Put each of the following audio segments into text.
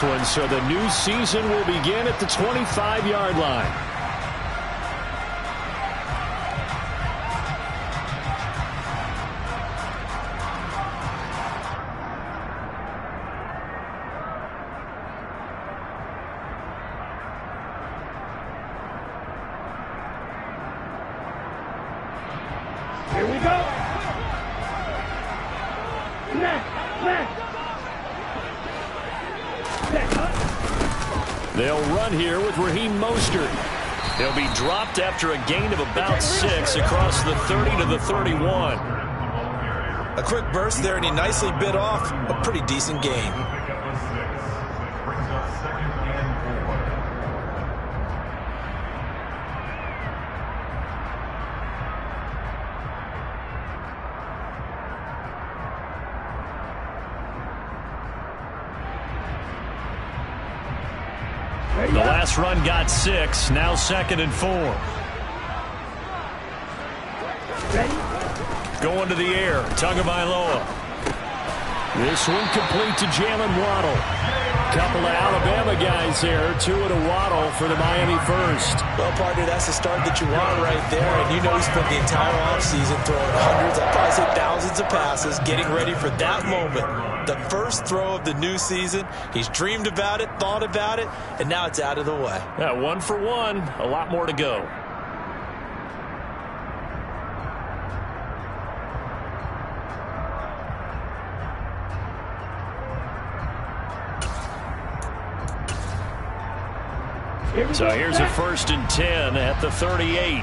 So the new season will begin at the 25-yard line. Here we go. They'll run here with Raheem Mostert. He'll be dropped after a gain of about 6 across the 30 to the 31. A quick burst there, and he nicely bit off a pretty decent gain. The last run got 6, now 2nd and 4. Going to the air, Tagovailoa. This one complete to Jalen Waddle. Couple of Alabama guys there, Tua to Waddle for the Miami first. Well, partner, that's the start that you want right there. And you know he spent the entire offseason throwing hundreds, I'd probably say thousands of passes, getting ready for that moment. The first throw of the new season. He's dreamed about it, thought about it, and now it's out of the way. Yeah, 1 for 1. A lot more to go. So here's a 1st and 10 at the 38.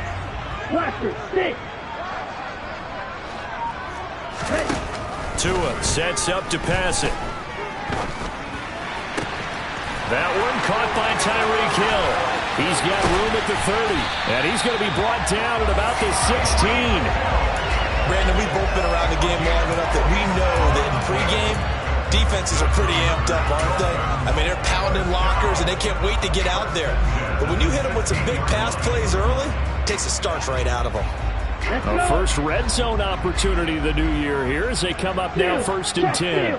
Tua sets up to pass it. That one caught by Tyreek Hill. He's got room at the 30, and he's going to be brought down at about the 16. Brandon, we've both been around the game long enough that we know that in pregame, defenses are pretty amped up, aren't they? I mean, they're pounding lockers, and they can't wait to get out there. But when you hit them with some big pass plays early, it takes the starch right out of them. A first red zone opportunity the new year here as they come up now 1st and 10.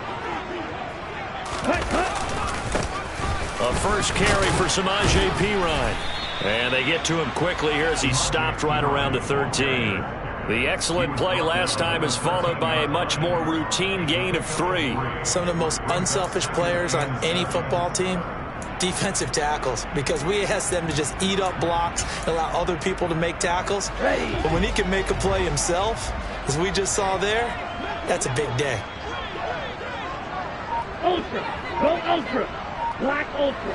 A first carry for Samaje Perine. And they get to him quickly here as he's stopped right around the 13. The excellent play last time is followed by a much more routine gain of 3. Some of the most unselfish players on any football team, defensive tackles, because we ask them to just eat up blocks and allow other people to make tackles. But when he can make a play himself, as we just saw there, that's a big day. Ultra. Go ultra. Black ultra.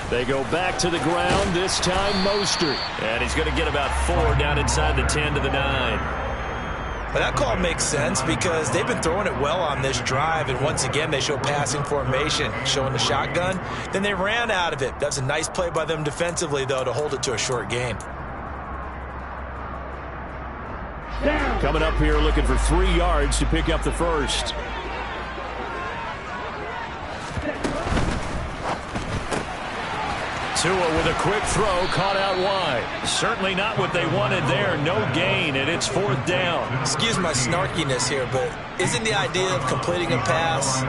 They go back to the ground, this time Mostert. And he's going to get about 4 down inside the 10 to the 9. But that call makes sense because they've been throwing it well on this drive, and once again they show passing formation, showing the shotgun. Then they ran out of it. That's a nice play by them defensively, though, to hold it to a short gain. Coming up here looking for 3 yards to pick up the first. Tua with a quick throw, caught out wide. Certainly not what they wanted there. No gain, and it's 4th down. Excuse my snarkiness here, but isn't the idea of completing a pass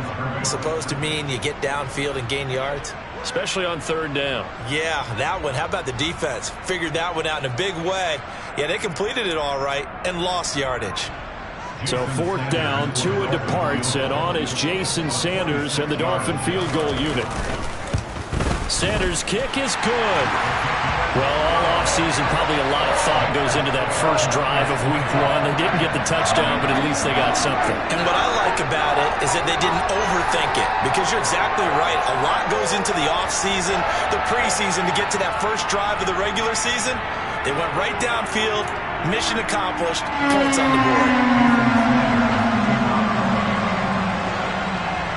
supposed to mean you get downfield and gain yards? Especially on 3rd down. Yeah, that one. How about the defense? Figured that one out in a big way. Yeah, they completed it all right and lost yardage. So 4th down, Tua departs, and on is Jason Sanders and the Dolphin field goal unit. Sanders' kick is good. Well, all offseason, probably a lot of thought goes into that first drive of week 1. They didn't get the touchdown, but at least they got something. And what I like about it is that they didn't overthink it, because you're exactly right. A lot goes into the offseason, the preseason, to get to that first drive of the regular season. They went right downfield, mission accomplished, points on the board.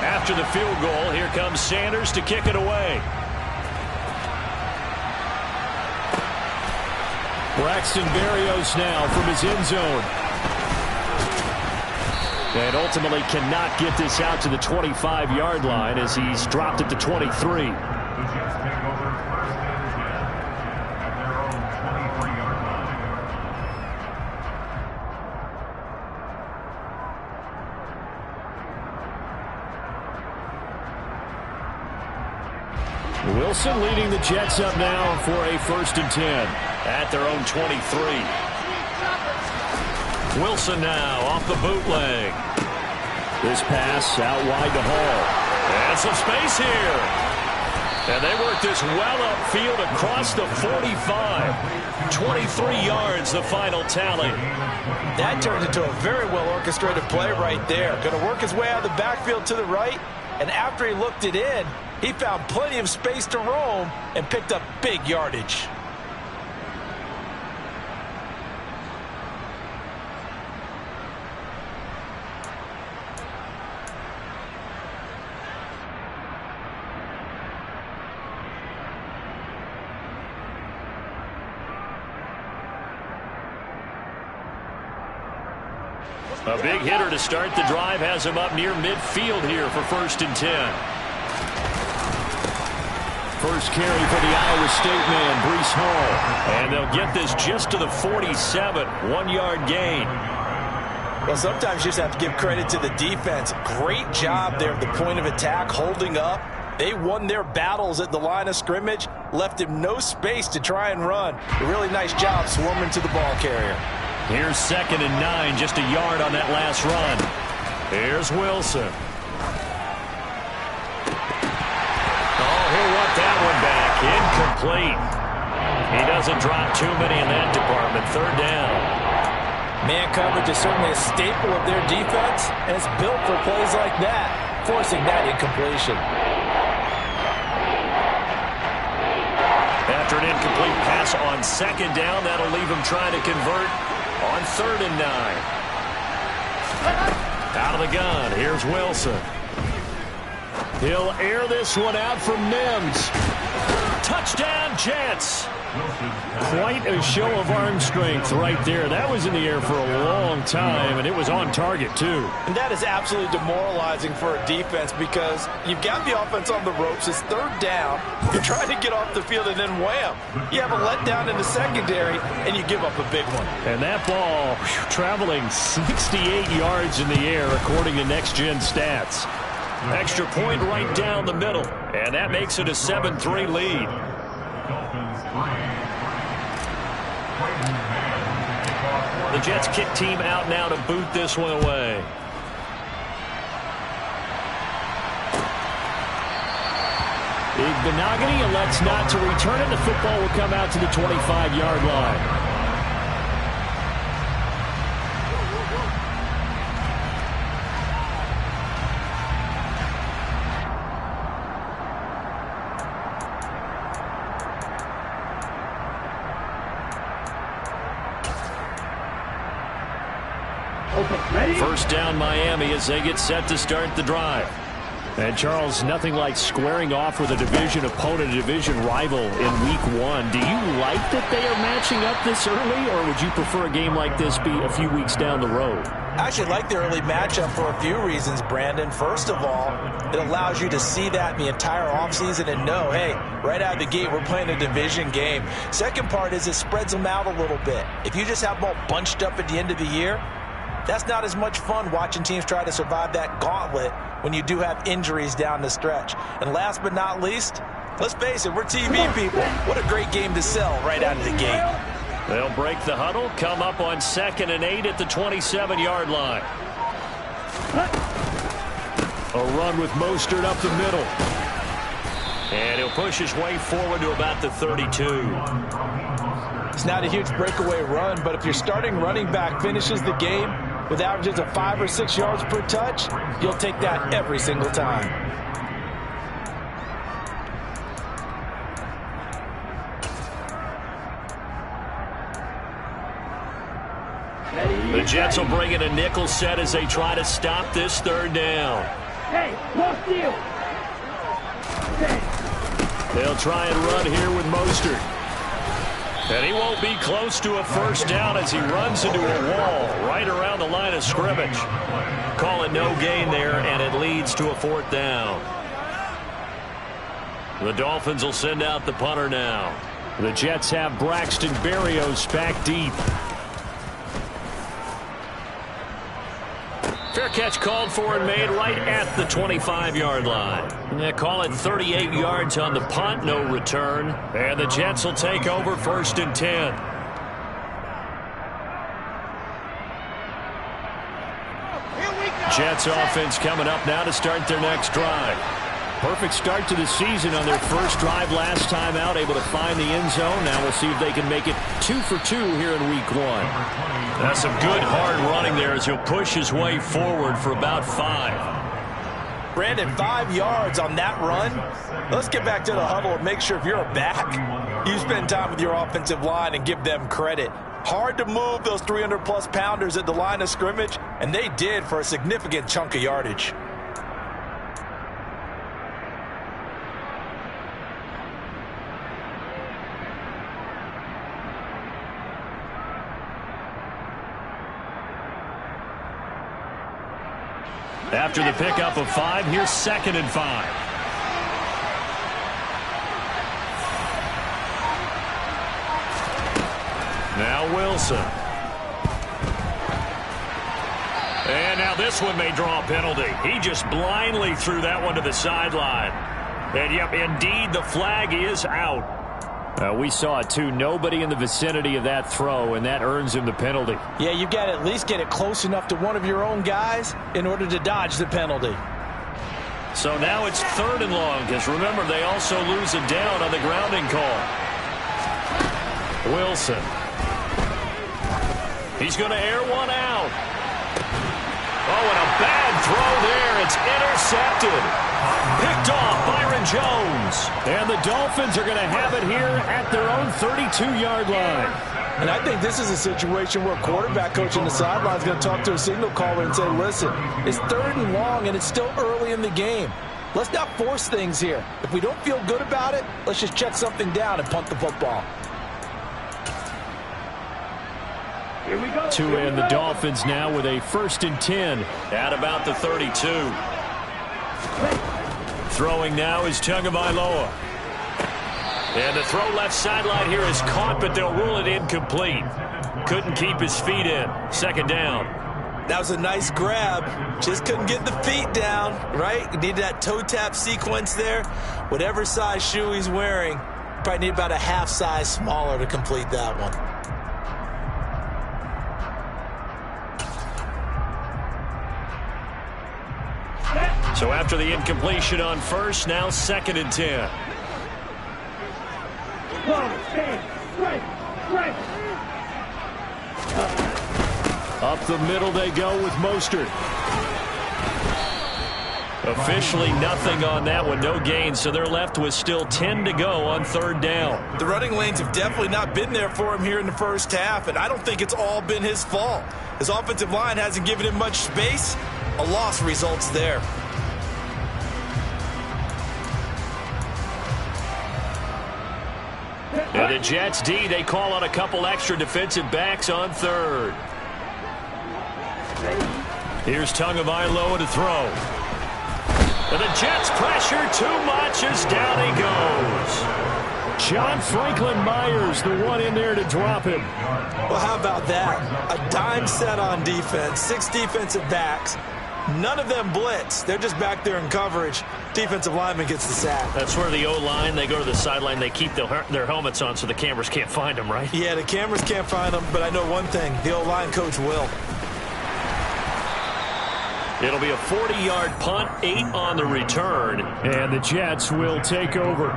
After the field goal, here comes Sanders to kick it away. Braxton Berrios now from his end zone. And ultimately cannot get this out to the 25-yard line as he's dropped at the 23. Wilson leading the Jets up now for a 1st and 10 at their own 23. Wilson now off the bootleg. This pass out wide to Hall. And some space here. And they work this well upfield across the 45. 23 yards, the final tally. That turned into a very well-orchestrated play right there. Going to work his way out of the backfield to the right. And after he looked it in, he found plenty of space to roam and picked up big yardage. A big hitter to start the drive has him up near midfield here for 1st and 10. First carry for the Iowa State man, Breece Hall. And they'll get this just to the 47, 1-yard gain. Well, sometimes you just have to give credit to the defense. Great job there at the point of attack, holding up. They won their battles at the line of scrimmage, left him no space to try and run. A really nice job swarming to the ball carrier. Here's 2nd and 9, just a yard on that last run. Here's Wilson. Oh, he'll want that one back. Incomplete. He doesn't drop too many in that department. 3rd down. Man coverage is certainly a staple of their defense, and it's built for plays like that, forcing that incompletion. After an incomplete pass on 2nd down, that'll leave him trying to convert on 3rd and 9. Out of the gun, here's Wilson. He'll air this one out from Mims. Touchdown, Jets. Quite a show of arm strength right there. That was in the air for a long time, and it was on target, too. And that is absolutely demoralizing for a defense because you've got the offense on the ropes. It's 3rd down. You're trying to get off the field, and then wham. You have a letdown in the secondary, and you give up a big one. And that ball traveling 68 yards in the air, according to Next Gen Stats. Extra point right down the middle, and that makes it a 7-3 lead. The Jets kick team out now to boot this one away. Benogany elects not to return it. The football will come out to the 25-yard line. First down Miami as they get set to start the drive. And Charles, nothing like squaring off with a division opponent, a division rival in week 1. Do you like that they are matching up this early, or would you prefer a game like this be a few weeks down the road? I actually like the early matchup for a few reasons, Brandon. First of all, it allows you to see that in the entire offseason and know, hey, right out of the gate, we're playing a division game. Second part is it spreads them out a little bit. If you just have them all bunched up at the end of the year, that's not as much fun watching teams try to survive that gauntlet when you do have injuries down the stretch. And last but not least, let's face it, we're TV people. What a great game to sell right out of the gate. They'll break the huddle, come up on 2nd and 8 at the 27-yard line. A run with Mostert up the middle. And he'll push his way forward to about the 32. It's not a huge breakaway run, but if your starting running back finishes the game with averages of 5 or 6 yards per touch, you'll take that every single time. The Jets will bring in a nickel set as they try to stop this 3rd down. Hey, lost you. They'll try and run here with Mostert. And he won't be close to a 1st down as he runs into a wall right around the line of scrimmage. Call it no gain there, and it leads to a 4th down. The Dolphins will send out the punter now. The Jets have Braxton Berrios back deep. Fair catch called for and made right at the 25-yard line. They call it 38 yards on the punt, no return. And the Jets will take over 1st and 10. Jets offense coming up now to start their next drive. Perfect start to the season on their first drive last time out, able to find the end zone. Now we'll see if they can make it 2 for 2 here in week 1. That's some good hard running there as he'll push his way forward for about 5. Brandon, 5 yards on that run. Let's get back to the huddle and make sure if you're a back, you spend time with your offensive line and give them credit. Hard to move those 300-plus pounders at the line of scrimmage, and they did for a significant chunk of yardage. After the pickup of 5, here's 2nd and 5. Now Wilson. And now this one may draw a penalty. He just blindly threw that one to the sideline. And yep, indeed, the flag is out. We saw it too. Nobody in the vicinity of that throw, and that earns him the penalty. Yeah, you've got to at least get it close enough to one of your own guys in order to dodge the penalty. So now it's 3rd and long, because remember, they also lose a down on the grounding call. Wilson. He's going to air one out. Oh, and a bad throw there. It's intercepted. Picked off Byron Jones. And the Dolphins are going to have it here at their own 32-yard line. And I think this is a situation where quarterback coach on the sideline is going to talk to a signal caller and say, listen, it's 3rd and long and it's still early in the game. Let's not force things here. If we don't feel good about it, let's just check something down and punt the football. Here we go. To end the Dolphins now with a 1st and 10 at about the 32. Throwing now is Tagovailoa. And the throw left sideline here is caught, but they'll rule it incomplete. Couldn't keep his feet in. 2nd down. That was a nice grab. Just couldn't get the feet down, right? You need that toe tap sequence there. Whatever size shoe he's wearing, probably need about a half size smaller to complete that one. So after the incompletion on 1st, now 2nd and 10. Up the middle they go with Mostert. Officially nothing on that one, no gain, so they're left with still 10 to go on 3rd down. The running lanes have definitely not been there for him here in the first half, and I don't think it's all been his fault. His offensive line hasn't given him much space. A loss results there. And the Jets D, they call on a couple extra defensive backs on 3rd. Here's Tagovailoa to throw. And the Jets pressure too much as down he goes. John Franklin Myers, the one in there to drop him. Well, how about that? A dime set on defense, 6 defensive backs. None of them blitz. They're just back there in coverage. Defensive lineman gets the sack. That's where the O-line, they go to the sideline, they keep their helmets on so the cameras can't find them, right? Yeah, the cameras can't find them, but I know one thing. The O-line coach will. It'll be a 40-yard punt, 8 on the return. And the Jets will take over.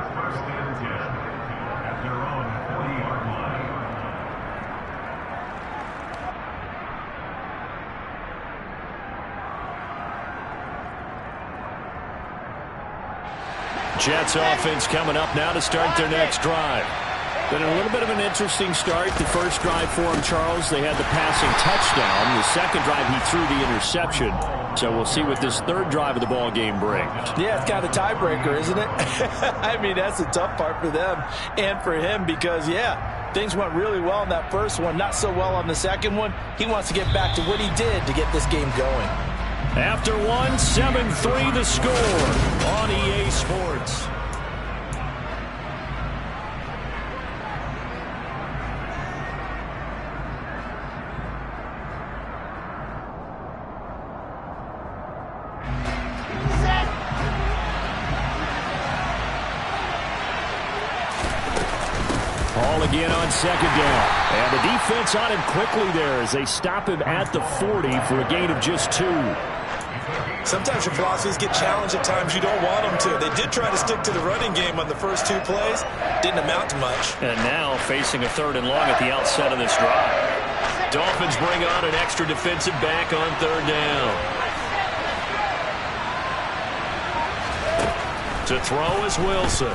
Jets offense coming up now to start their next drive. Been a little bit of an interesting start. The first drive for him, Charles, they had the passing touchdown. The second drive, he threw the interception. So we'll see what this 3rd drive of the ball game brings. Yeah, it's kind of a tiebreaker, isn't it? I mean, that's the tough part for them and for him because, yeah, things went really well in that first one, not so well on the second one. He wants to get back to what he did to get this game going. After one, 7-3 the score on EA Sports. Ball again on second down. And the defense on him quickly there as they stop him at the 40 for a gain of just 2. Sometimes your philosophies get challenged at times you don't want them to. They did try to stick to the running game on the first 2 plays. Didn't amount to much. And now facing a 3rd and long at the outset of this drive. Dolphins bring on an extra defensive back on 3rd down. To throw is Wilson.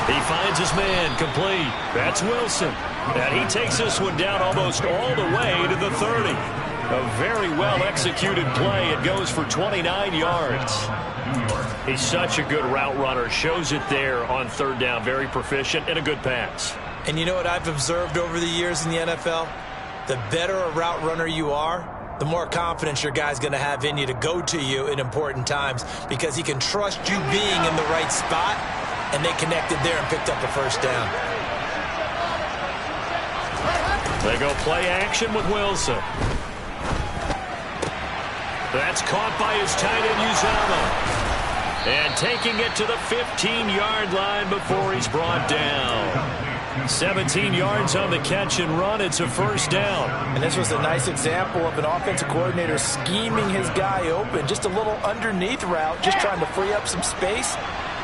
He finds his man complete. That's Wilson. And he takes this one down almost all the way to the 30. A very well-executed play. It goes for 29 yards. He's such a good route runner. Shows it there on 3rd down. Very proficient and a good pass. And you know what I've observed over the years in the NFL? The better a route runner you are, the more confidence your guy's going to have in you to go to you in important times because he can trust you being in the right spot, and they connected there and picked up a 1st down. They go play action with Wilson. That's caught by his tight end, Uzama. And taking it to the 15-yard line before he's brought down. 17 yards on the catch and run. It's a 1st down. And this was a nice example of an offensive coordinator scheming his guy open. Just a little underneath route, just trying to free up some space.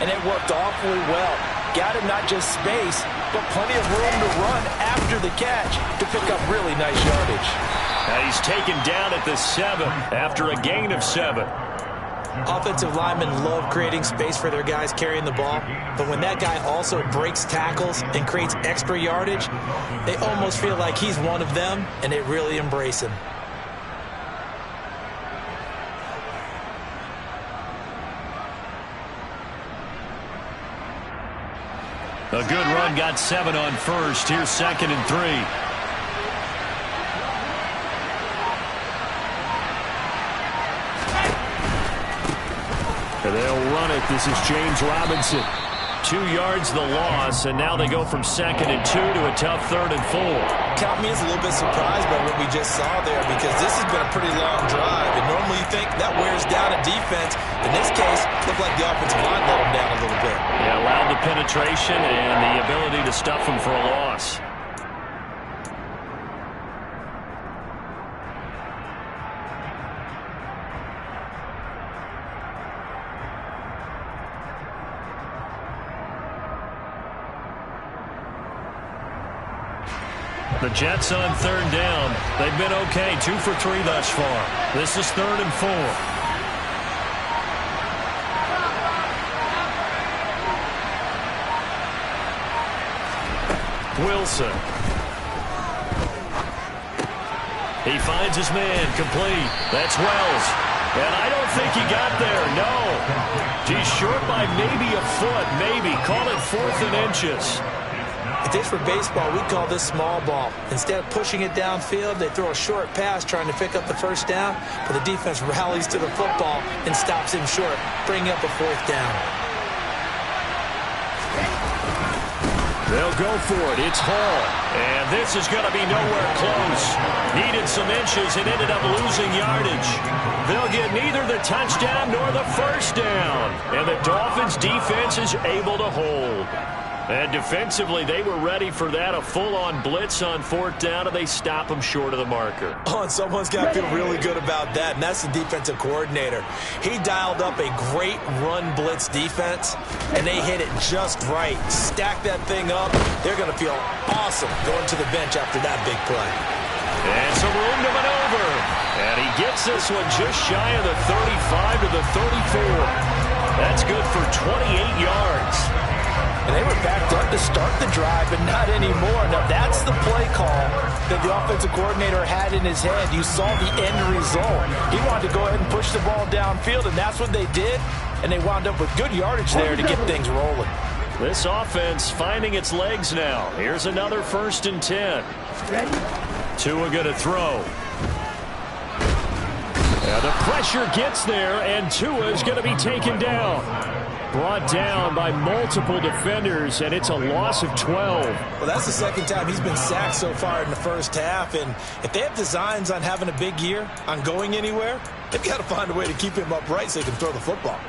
And it worked awfully well. Got him not just space, but plenty of room to run after the catch to pick up really nice yardage. Now he's taken down at the 7 after a gain of 7. Offensive linemen love creating space for their guys carrying the ball, but when that guy also breaks tackles and creates extra yardage, they almost feel like he's one of them, and they really embrace him. A good run, got 7 on 1st. Here's 2nd and 3. They'll run it. This is James Robinson. 2 yards the loss, and now they go from 2nd and 2 to a tough 3rd and 4. Count me as a little bit surprised by what we just saw there because this has been a pretty long drive, and normally you think that wears down a defense. In this case, it looked like the offensive line let them down a little bit. Yeah, allowed the penetration and the ability to stuff them for a loss. The Jets on 3rd down. They've been okay. 2 for 3 thus far. This is 3rd and 4. Wilson. He finds his man complete. That's Wells. And I don't think he got there. No. He's short by maybe a foot. Maybe. Call it 4th and inches. If this were baseball, we'd call this small ball. Instead of pushing it downfield, they throw a short pass trying to pick up the 1st down, but the defense rallies to the football and stops him short, bringing up a 4th down. They'll go for it. It's Hall. And this is going to be nowhere close. Needed some inches and ended up losing yardage. They'll get neither the touchdown nor the 1st down. And the Dolphins defense is able to hold. And defensively, they were ready for that, a full-on blitz on 4th down, and they stop them short of the marker. Oh, and someone's got to feel really good about that, and that's the defensive coordinator. He dialed up a great run blitz defense, and they hit it just right. Stack that thing up. They're going to feel awesome going to the bench after that big play. And some room to maneuver. And he gets this one just shy of the 35 to the 34. That's good for 28 yards. And they were backed up to start the drive, but not anymore. Now, that's the play call that the offensive coordinator had in his head. You saw the end result. He wanted to go ahead and push the ball downfield, and that's what they did. And they wound up with good yardage there to get things rolling. This offense finding its legs now. Here's another 1st and 10. Tua going to throw. Now the pressure gets there, and Tua is going to be taken down. Brought down by multiple defenders, and it's a loss of 12. Well, that's the 2nd time he's been sacked so far in the 1st half, and if they have designs on having a big year, on going anywhere, they've got to find a way to keep him upright so he can throw the football.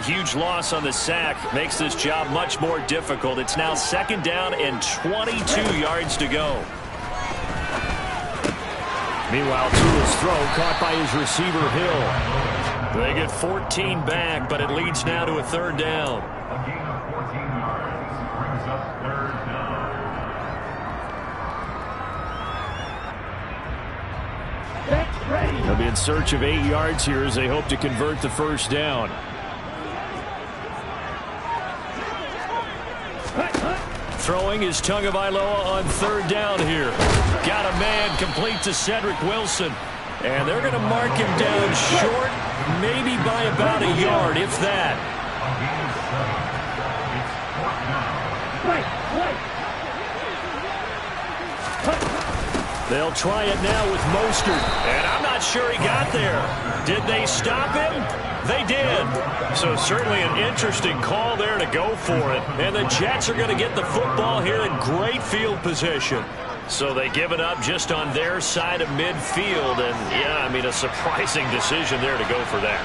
huge loss on the sack makes this job much more difficult. It's now 2nd down and 22 yards to go. Meanwhile, Tua's throw caught by his receiver, Hill. They get 14 back, but it leads now to a 3rd down. A gain of 14 yards brings up 3rd down. They'll be in search of 8 yards here as they hope to convert the 1st down. Throwing is Tagovailoa on 3rd down here. Got a man complete to Cedric Wilson. And they're going to mark him down short, maybe by about a yard, if that. They'll try it now with Mostert. And I'm not sure he got there. Did they stop him? They did. So certainly an interesting call there to go for it. And the Jets are going to get the football here in great field position. So they give it up just on their side of midfield. And, yeah, I mean, a surprising decision there to go for that.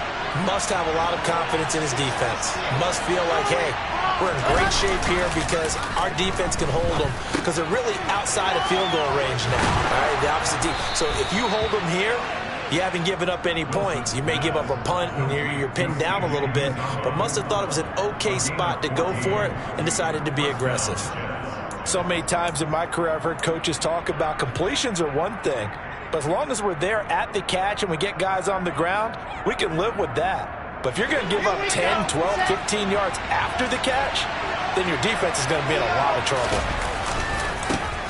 Must have a lot of confidence in his defense. Must feel like, hey, we're in great shape here because our defense can hold them because they're really outside of field goal range now. All right, the opposite team. So if you hold them here, you haven't given up any points. You may give up a punt and you're pinned down a little bit, but must have thought it was an okay spot to go for it and decided to be aggressive. So many times in my career, I've heard coaches talk about completions are one thing, but as long as we're there at the catch and we get guys on the ground, we can live with that. But if you're going to give up 10, 12, 15 yards after the catch, then your defense is going to be in a lot of trouble.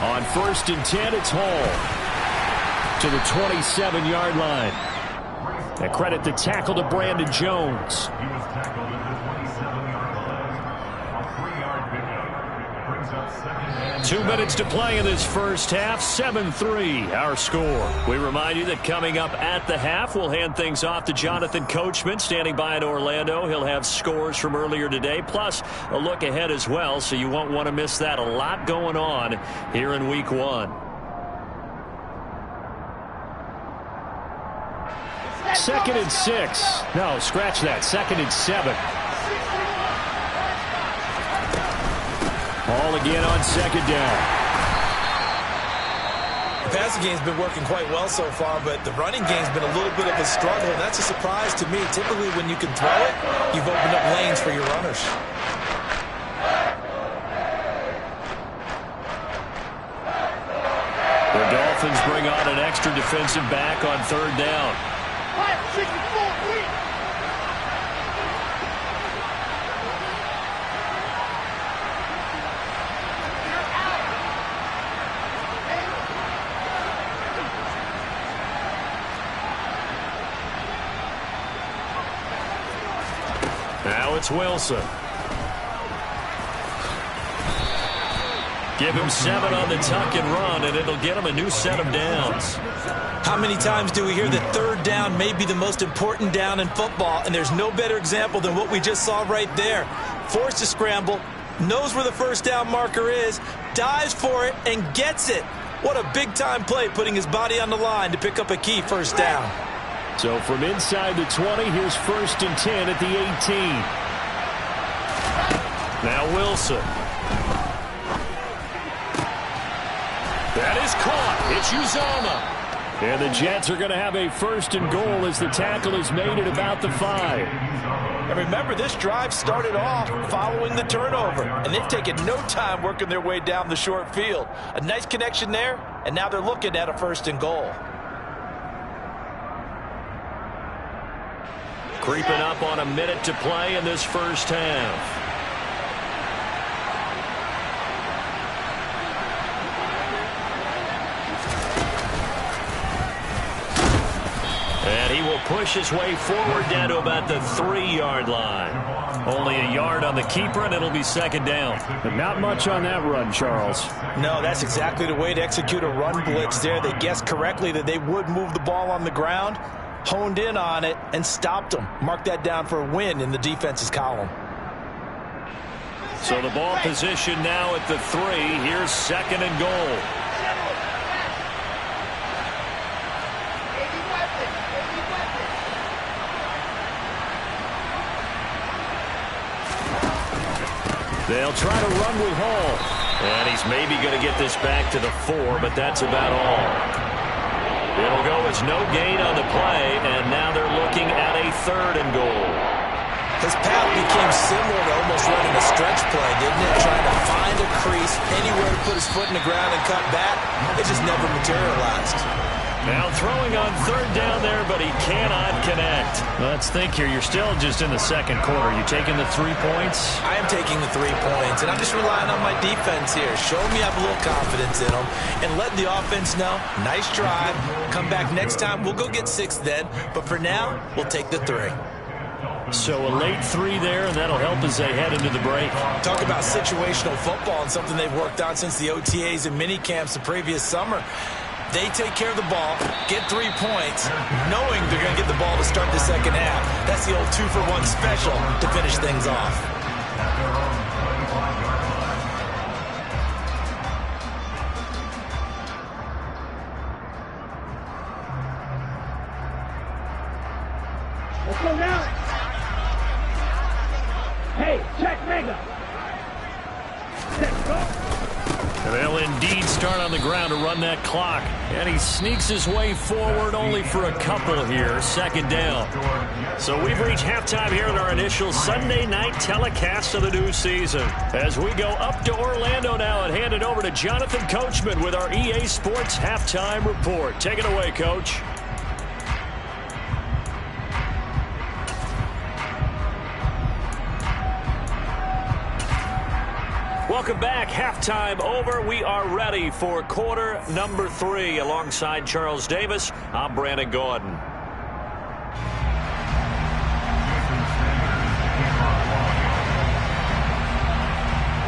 On 1st and 10, it's Hall to the 27-yard line. And credit the tackle to Brandon Jones. He was tackled at the 27-yard line. A 3-yard pickup brings up 2nd and 2 minutes to play in this first half. 7-3 our score. We remind you that coming up at the half, we'll hand things off to Jonathan Coachman standing by in Orlando. He'll have scores from earlier today, plus a look ahead as well, so you won't want to miss that. A lot going on here in Week 1. 2nd and 6. No, scratch that. 2nd and 7. Ball again on 2nd down. The passing game's been working quite well so far, but the running game's been a little bit of a struggle, and that's a surprise to me. Typically, when you can throw it, you've opened up lanes for your runners. The Dolphins bring on an extra defensive back on 3rd down. Now it's Wilson. Give him 7 on the tuck and run, and it'll get him a new set of downs. How many times do we hear that 3rd down may be the most important down in football, and there's no better example than what we just saw right there. Forced to scramble, knows where the 1st down marker is, dives for it, and gets it. What a big-time play, putting his body on the line to pick up a key 1st down. So from inside the 20, here's 1st and 10 at the 18. Now Wilson. That is caught. It's Uzomah. And the Jets are going to have a 1st and goal as the tackle is made at about the 5. And remember, this drive started off following the turnover, and they've taken no time working their way down the short field. A nice connection there, and now they're looking at a 1st and goal. Creeping up on a minute to play in this first half. And he will push his way forward down to about the 3-yard line. Only a yard on the keeper, and it'll be 2nd down. But not much on that run, Charles. No, that's exactly the way to execute a run blitz there. They guessed correctly that they would move the ball on the ground, honed in on it, and stopped them. Mark that down for a win in the defense's column. So the ball position now at the 3. Here's 2nd and goal. They'll try to run with Hall. And he's maybe going to get this back to the 4, but that's about all. It'll go as no gain on the play, and now they're looking at a 3rd and goal. His path became similar to almost running a stretch play, didn't it? Trying to find a crease, anywhere to put his foot in the ground and cut back. It just never materialized. Now throwing on 3rd down there, but he cannot connect. Let's think here. You're still just in the 2nd quarter. You taking the 3 points? I am taking the 3 points, and I'm just relying on my defense here. Show me I have a little confidence in them, and let the offense know, nice drive. Come back next time. We'll go get 6 then, but for now, we'll take the 3. So a late 3 there, and that'll help as they head into the break. Talk about situational football and something they've worked on since the OTAs and mini camps the previous summer. They take care of the ball, get 3 points, knowing they're going to get the ball to start the 2nd half. That's the old 2-for-1 special to finish things off. Let's go now. Hey, check mega. Let's go. And they'll indeed start on the ground to run that clock. And he sneaks his way forward only for a couple here. 2nd down. So we've reached halftime here in our initial Sunday night telecast of the new season. As we go up to Orlando now and hand it over to Jonathan Coachman with our EA Sports Halftime Report. Take it away, Coach. Welcome back. Halftime over. We are ready for quarter number 3. Alongside Charles Davis, I'm Brandon Gordon.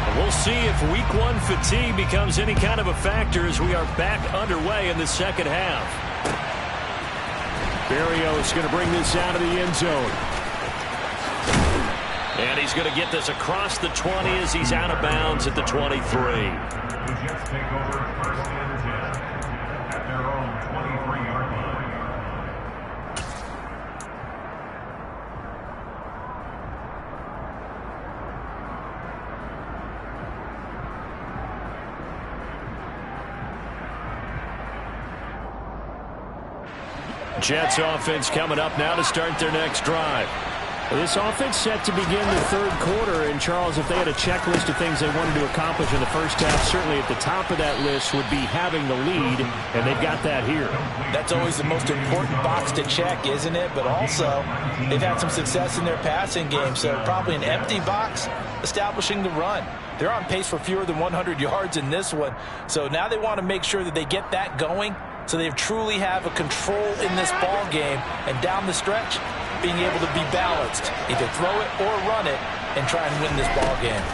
And we'll see if week 1 fatigue becomes any kind of a factor as we are back underway in the 2nd half. Berrios going to bring this out of the end zone. And he's going to get this across the 20 as he's out of bounds at the 23. The Jets take over 1st and 10 at their own 23-yard line. Jets offense coming up now to start their next drive. This offense set to begin the 3rd quarter, and Charles, if they had a checklist of things they wanted to accomplish in the 1st half, certainly at the top of that list would be having the lead, and they've got that here. That's always the most important box to check, isn't it? But also, they've had some success in their passing game, so probably an empty box establishing the run. They're on pace for fewer than 100 yards in this one, so now they want to make sure that they get that going so they truly have a control in this ball game, and down the stretch, being able to be balanced, either throw it or run it, and try and win this ball game.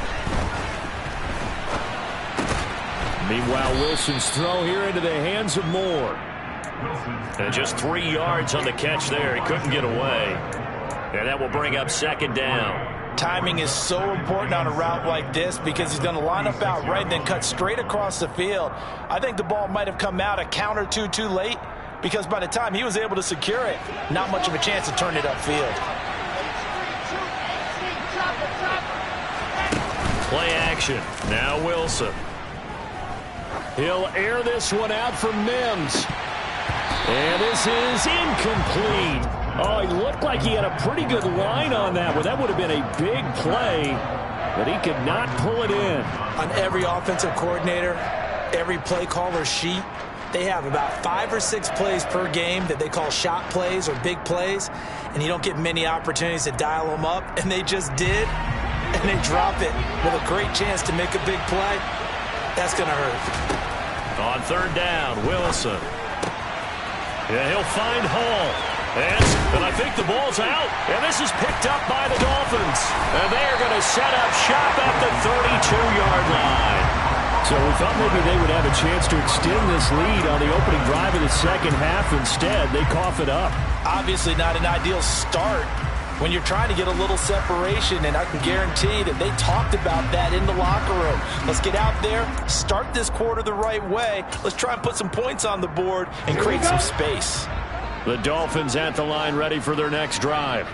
Meanwhile, Wilson's throw here into the hands of Moore. And just 3 yards on the catch there. He couldn't get away. And that will bring up 2nd down. Timing is so important on a route like this because he's going to line up out right and then cut straight across the field. I think the ball might have come out a count or two too late, because by the time he was able to secure it, not much of a chance to turn it upfield. Play action. Now Wilson. He'll air this one out for Mims. And this is incomplete. Oh, he looked like he had a pretty good line on that one. That would have been a big play, but he could not pull it in. On every offensive coordinator, every play caller sheet, they have about 5 or 6 plays per game that they call shot plays or big plays, and you don't get many opportunities to dial them up, and they just did, and they drop it with a great chance to make a big play. That's going to hurt. On 3rd down, Wilson. Yeah, he'll find Hall. And I think the ball's out, and this is picked up by the Dolphins. And they're going to set up shop at the 32-yard line. So we thought maybe they would have a chance to extend this lead on the opening drive of the 2nd half. Instead, they cough it up. Obviously not an ideal start when you're trying to get a little separation, and I can guarantee that they talked about that in the locker room. Let's get out there, start this quarter the right way. Let's try and put some points on the board and create some space. The Dolphins at the line ready for their next drive.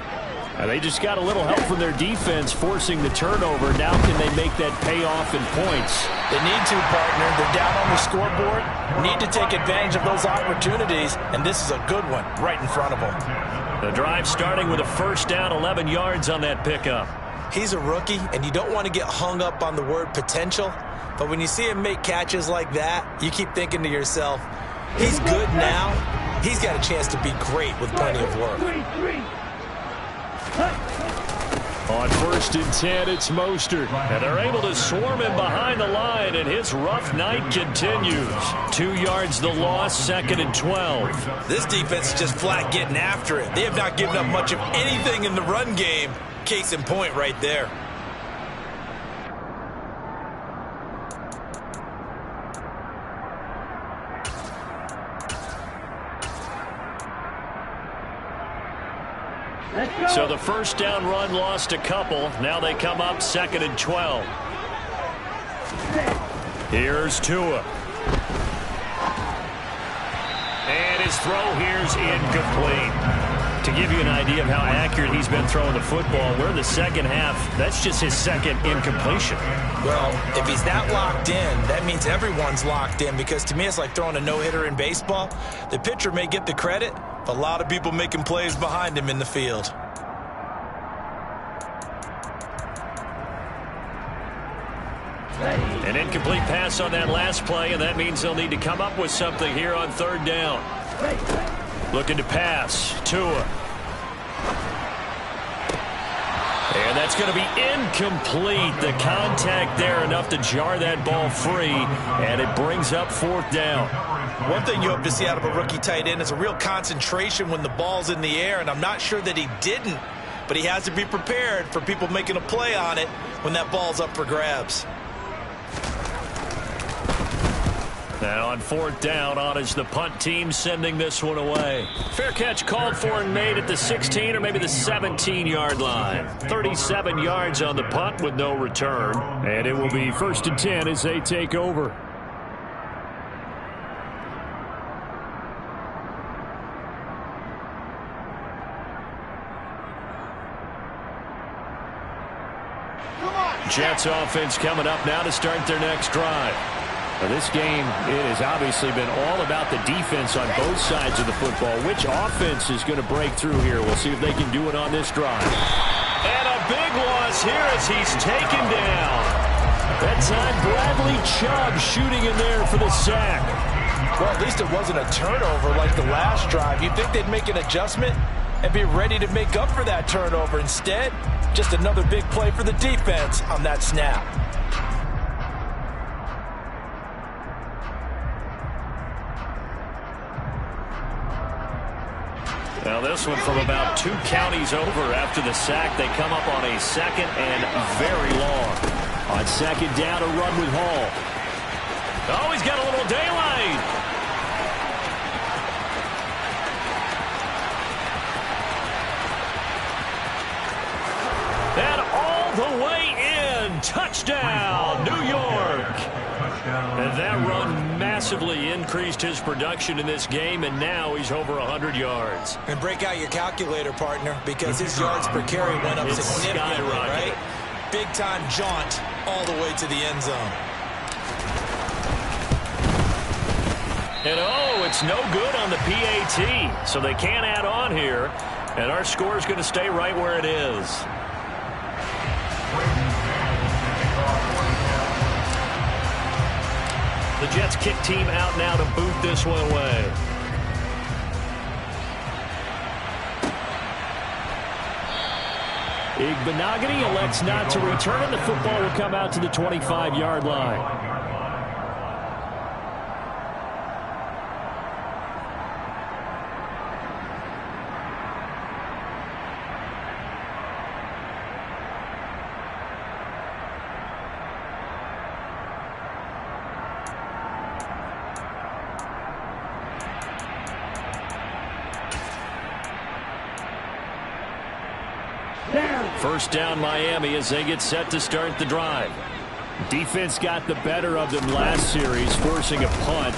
And they just got a little help from their defense forcing the turnover. Now can they make that pay off in points? They need to, partner. They're down on the scoreboard. Need to take advantage of those opportunities, and this is a good one right in front of them. The drive starting with a first down, 11 yards on that pickup. He's a rookie, and you don't want to get hung up on the word potential. But when you see him make catches like that, you keep thinking to yourself, he's good now. He's got a chance to be great with plenty of work. On 1st and 10, it's Mostert. And they're able to swarm him behind the line, and his rough night continues. 2 yards the loss, 2nd and 12. This defense is just flat getting after it. They have not given up much of anything in the run game. Case in point right there. So the first down run lost a couple. Now they come up 2nd and 12. Here's Tua. And his throw here's incomplete. To give you an idea of how accurate he's been throwing the football, we're in the second half. That's just his second incompletion. Well, if he's that locked in, that means everyone's locked in, because to me it's like throwing a no-hitter in baseball. The pitcher may get the credit, but a lot of people making plays behind him in the field. An incomplete pass on that last play, and that means they'll need to come up with something here on 3rd down. Looking to pass. Tua. And that's going to be incomplete. The contact there enough to jar that ball free, and it brings up 4th down. One thing you hope to see out of a rookie tight end is a real concentration when the ball's in the air, and I'm not sure that he didn't, but he has to be prepared for people making a play on it when that ball's up for grabs. Now on 4th down, on is the punt team sending this one away. Fair catch called for and made at the 16 or maybe the 17-yard line. 37 yards on the punt with no return. And it will be 1st and 10 as they take over. Jets offense coming up now to start their next drive. Now this game, it has obviously been all about the defense on both sides of the football. Which offense is going to break through here? We'll see if they can do it on this drive. And a big loss here as he's taken down. That time, Bradley Chubb shooting in there for the sack. Well, at least it wasn't a turnover like the last drive. You'd think they'd make an adjustment and be ready to make up for that turnover. Instead, just another big play for the defense on that snap. Now this one from about 2 counties over after the sack. They come up on a 2nd and very long. On 2nd down, a run with Hall. Oh, he's got a little daylight. And all the way in. Touchdown, New York. And that run massively increased his production in this game, and now he's over 100 yards. And break out your calculator, partner, because his yards per carry went up significantly, right? Big-time jaunt all the way to the end zone. And, oh, it's no good on the PAT, so they can't add on here, and our score is going to stay right where it is. The Jets kick team out now to boot this one away. Igbenogany elects not to return, and the football will come out to the 25-yard line. First down Miami as they get set to start the drive. Defense got the better of them last series, forcing a punt.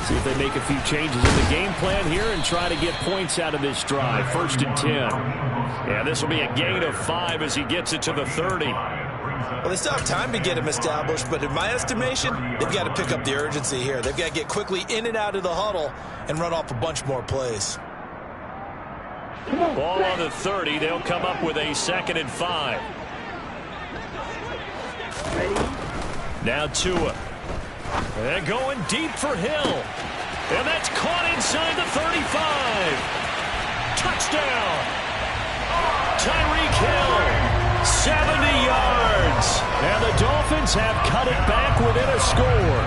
See if they make a few changes in the game plan here and try to get points out of this drive. 1st and 10. Yeah, this will be a gain of 5 as he gets it to the 30. Well, they still have time to get him established, but in my estimation, they've got to pick up the urgency here. They've got to get quickly in and out of the huddle and run off a bunch more plays. Ball on the 30. They'll come up with a 2nd and 5. Now Tua. They're going deep for Hill. And that's caught inside the 35. Touchdown. Tyreek Hill. 70 yards. And the Dolphins have cut it back within a score.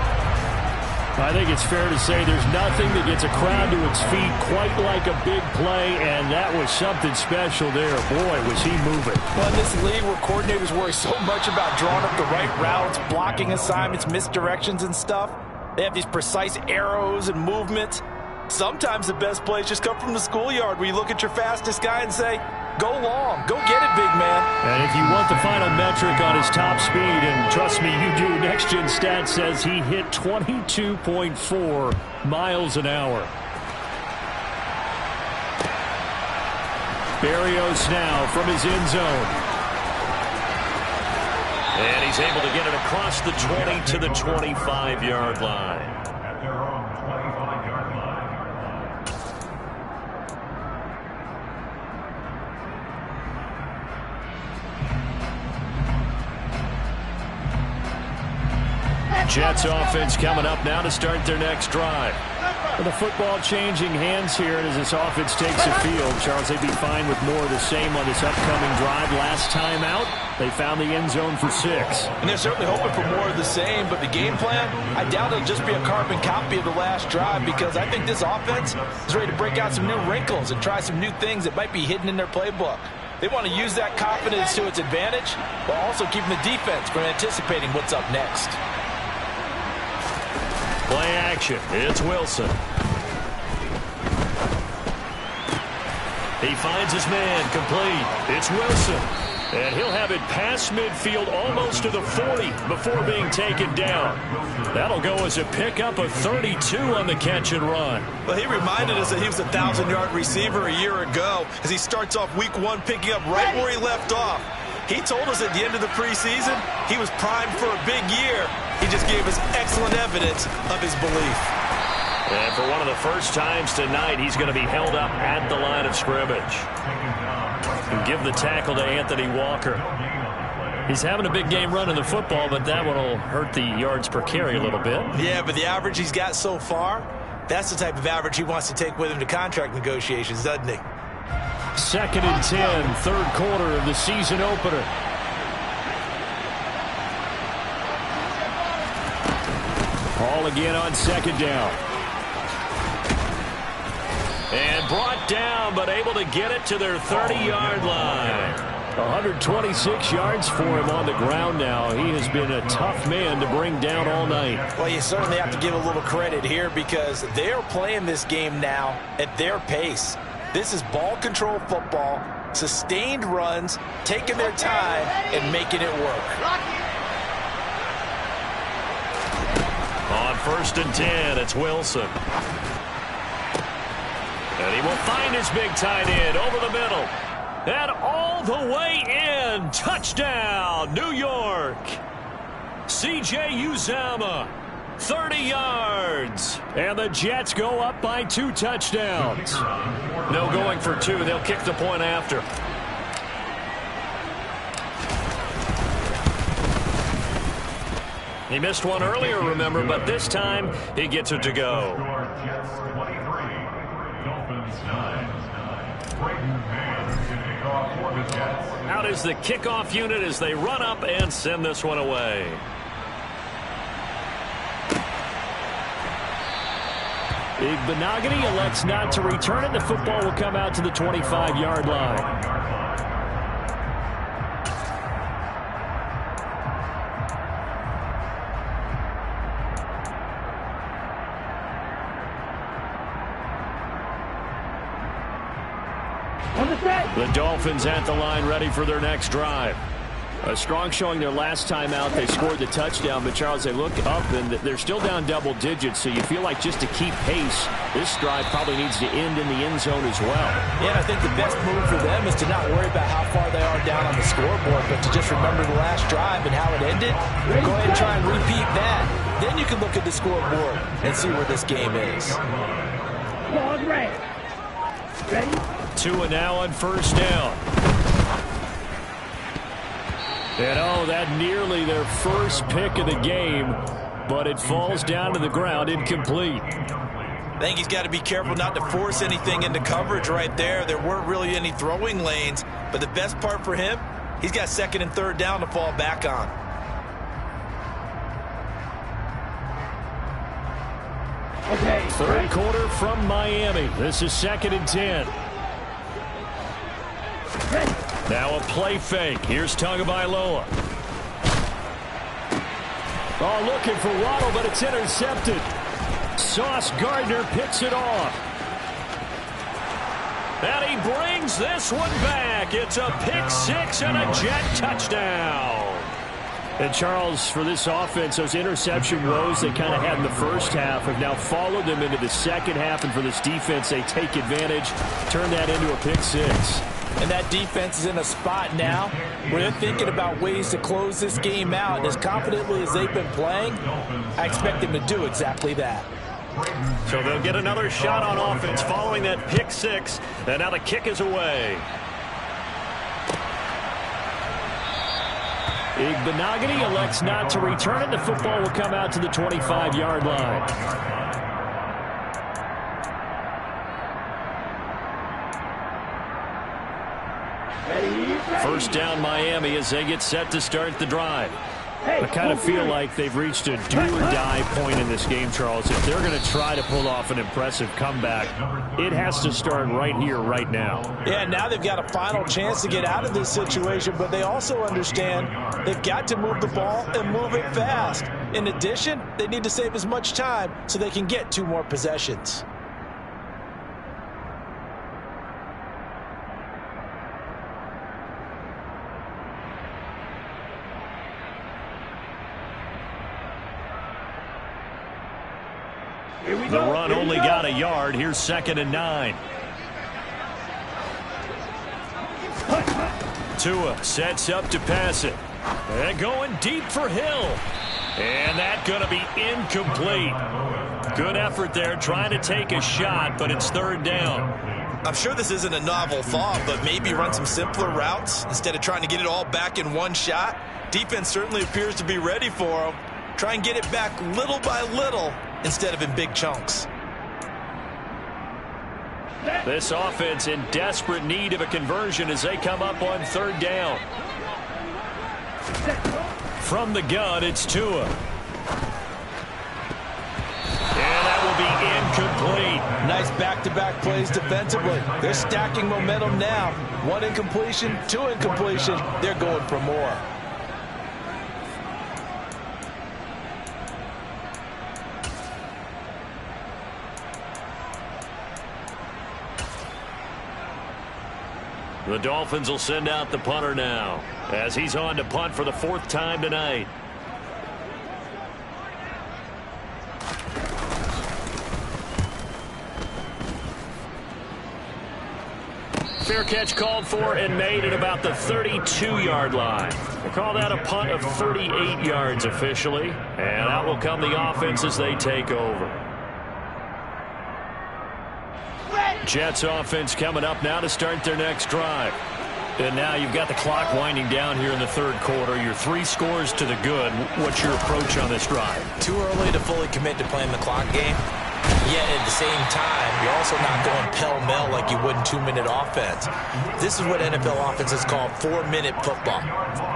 I think it's fair to say there's nothing that gets a crowd to its feet quite like a big play, and that was something special there. Boy, was he moving. Well, in this league where coordinators worry so much about drawing up the right routes, blocking assignments, misdirections and stuff, they have these precise arrows and movements. Sometimes the best plays just come from the schoolyard where you look at your fastest guy and say, go long, go get it, big man. And if you want the final metric on his top speed, and trust me, you do, Next Gen Stats says he hit 22.4 miles an hour. Berrios now from his end zone. And he's able to get it across the 20 to the 25-yard line. At their own 25-yard line. Jets offense coming up now to start their next drive. With the football changing hands here as this offense takes the field. Charles, they'd be fine with more of the same on this upcoming drive. Last time out, they found the end zone for 6. And they're certainly hoping for more of the same, but the game plan, I doubt it'll just be a carbon copy of the last drive, because I think this offense is ready to break out some new wrinkles and try some new things that might be hidden in their playbook. They want to use that confidence to its advantage, while also keeping the defense from anticipating what's up next. Play action. It's Wilson. He finds his man complete. It's Wilson. And he'll have it past midfield almost to the 40 before being taken down. That'll go as a pickup of 32 on the catch and run. Well, he reminded us that he was a 1,000-yard receiver a year ago as he starts off week 1 picking up right where he left off. He told us at the end of the preseason he was primed for a big year. He just gave us excellent evidence of his belief. And for one of the first times tonight, he's going to be held up at the line of scrimmage. And give the tackle to Anthony Walker. He's having a big game running the football, but that one will hurt the yards per carry a little bit. Yeah, but the average he's got so far, that's the type of average he wants to take with him to contract negotiations, doesn't he? 2nd and 10, third quarter of the season opener. Ball again on 2nd down. And brought down, but able to get it to their 30-yard line. 126 yards for him on the ground now. He has been a tough man to bring down all night. Well, you certainly have to give a little credit here because they're playing this game now at their pace. This is ball control football, sustained runs, taking their time, and making it work. On 1st and 10, it's Wilson. And he will find his big tight end over the middle. And all the way in. Touchdown, New York. C.J. Uzomah, 30 yards. And the Jets go up by 2 touchdowns. No going for 2. They'll kick the point after. He missed one earlier, remember, but this time he gets it to go. Jets 23, Dolphins 9. For the Jets. Out is the kickoff unit as they run up and send this one away. Big Benogany elects not to return it. The football will come out to the 25-yard line. The Dolphins at the line ready for their next drive. A strong showing their last time out. They scored the touchdown, but Charles, they look up and they're still down double digits, so you feel like just to keep pace, this drive probably needs to end in the end zone as well. Yeah, and I think the best move for them is to not worry about how far they are down on the scoreboard, but to just remember the last drive and how it ended. Go ahead and try and repeat that. Then you can look at the scoreboard and see where this game is. Ball red. Ready? Tua now on first down. And oh, that nearly their first pick of the game, but it falls down to the ground incomplete. I think he's got to be careful not to force anything into coverage right there. There weren't really any throwing lanes, but the best part for him, he's got second and third down to fall back on. Okay. Third quarter from Miami. This is 2nd and 10. Ready. Now a play fake. Here's Tagovailoa. Oh, looking for Waddle, but it's intercepted. Sauce Gardner picks it off. And he brings this one back. It's a pick six and a Jet touchdown. And Charles, for this offense, those interception woes they kind of had in the first half have now followed them into the second half. And for this defense, they take advantage, turn that into a pick six. And that defense is in a spot now where they're thinking about ways to close this game out. And as confidently as they've been playing, I expect them to do exactly that. So they'll get another shot on offense following that pick six. And now the kick is away. Igbenogany elects not to return it. The football will come out to the 25-yard line. First down Miami as they get set to start the drive. I kind of feel like they've reached a do-or-die point in this game, Charles. If they're going to try to pull off an impressive comeback, it has to start right here, right now. Yeah, now they've got a final chance to get out of this situation, but they also understand they've got to move the ball and move it fast. In addition, they need to save as much time so they can get 2 more possessions. The run only got a yard. Here's 2nd and 9. Tua sets up to pass it. And going deep for Hill. And that's going to be incomplete. Good effort there trying to take a shot, but it's 3rd down. I'm sure this isn't a novel thought, but maybe run some simpler routes instead of trying to get it all back in one shot. Defense certainly appears to be ready for him. Try and get it back little by little instead of in big chunks. This offense in desperate need of a conversion as they come up on 3rd down. From the gun, it's Tua. And that will be incomplete. Nice back-to-back plays defensively. They're stacking momentum now. 1 incompletion, 2 incompletion. They're going for more. The Dolphins will send out the punter now as he's on to punt for the 4th time tonight. Fair catch called for and made at about the 32-yard line. They call that a punt of 38 yards officially. And out will come the offense as they take over. Jets offense coming up now to start their next drive. And now you've got the clock winding down here in the 3rd quarter. You're 3 scores to the good. What's your approach on this drive? Too early to fully commit to playing the clock game. Yet at the same time, you're also not going pell-mell like you would in 2-minute offense. This is what NFL offenses call 4-minute football.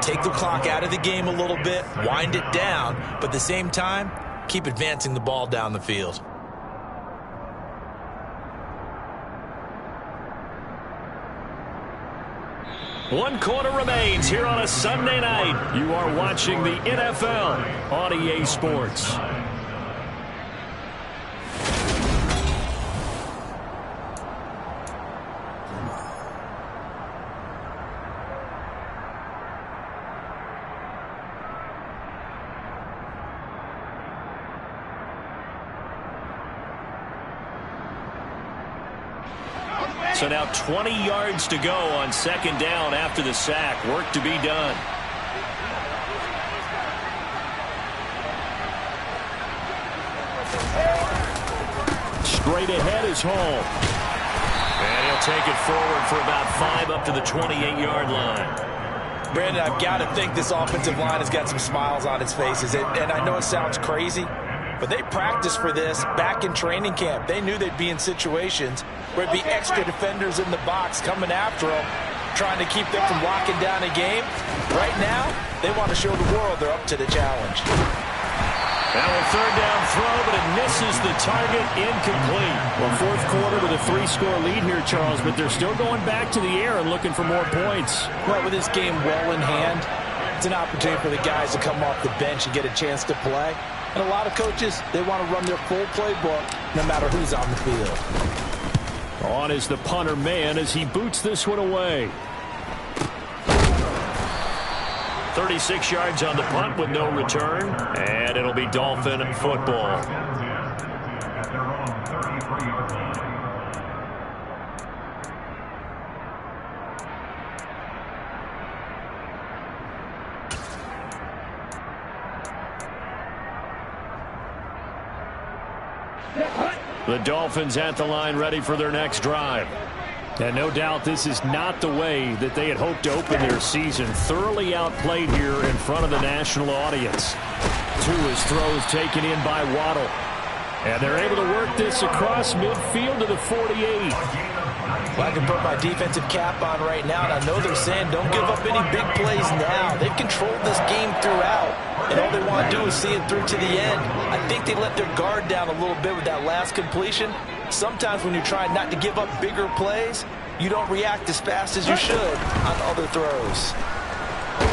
Take the clock out of the game a little bit, wind it down, but at the same time, keep advancing the ball down the field. One quarter remains here on a Sunday night. You are watching the NFL on EA Sports. So now 20 yards to go on second down after the sack. Work to be done. Straight ahead is Hall. And he'll take it forward for about 5 up to the 28-yard line. Brandon, I've got to think this offensive line has got some smiles on its faces. And I know it sounds crazy, but they practiced for this back in training camp. They knew they'd be in situations where it'd be extra defenders in the box coming after them, trying to keep them from locking down a game. Right now, they want to show the world they're up to the challenge. Now a third down throw, but it misses the target, incomplete. Well, fourth quarter with a 3-score lead here, Charles, but they're still going back to the air and looking for more points. Well, with this game well in hand, it's an opportunity for the guys to come off the bench and get a chance to play. And a lot of coaches, they want to run their full playbook no matter who's on the field. On is the punter man as he boots this one away. 36 yards on the punt with no return, and it'll be Dolphin football. At their own 33-yard line. The Dolphins at the line, ready for their next drive. And no doubt this is not the way that they had hoped to open their season. Thoroughly outplayed here in front of the national audience. Tua's throws taken in by Waddle. And they're able to work this across midfield to the 48. Well, I can put my defensive cap on right now, and I know they're saying don't give up any big plays now. They've controlled this game throughout, and all they want to do is see it through to the end. I think they let their guard down a little bit with that last completion. Sometimes when you're trying not to give up bigger plays, you don't react as fast as you should on other throws.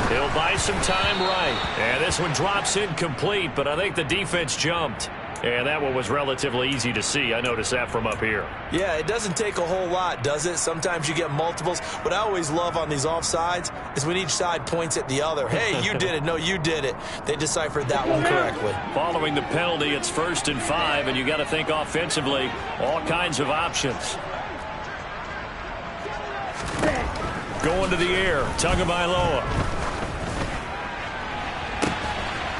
He'll buy some time right. And this one drops incomplete, but I think the defense jumped. And that one was relatively easy to see. I noticed that from up here. Yeah, it doesn't take a whole lot, does it? Sometimes you get multiples. What I always love on these offsides is when each side points at the other. Hey, you did it. No, you did it. They deciphered that one correctly. Following the penalty, it's 1st and 5, and you got to think offensively, all kinds of options. Going to the air, Tagovailoa.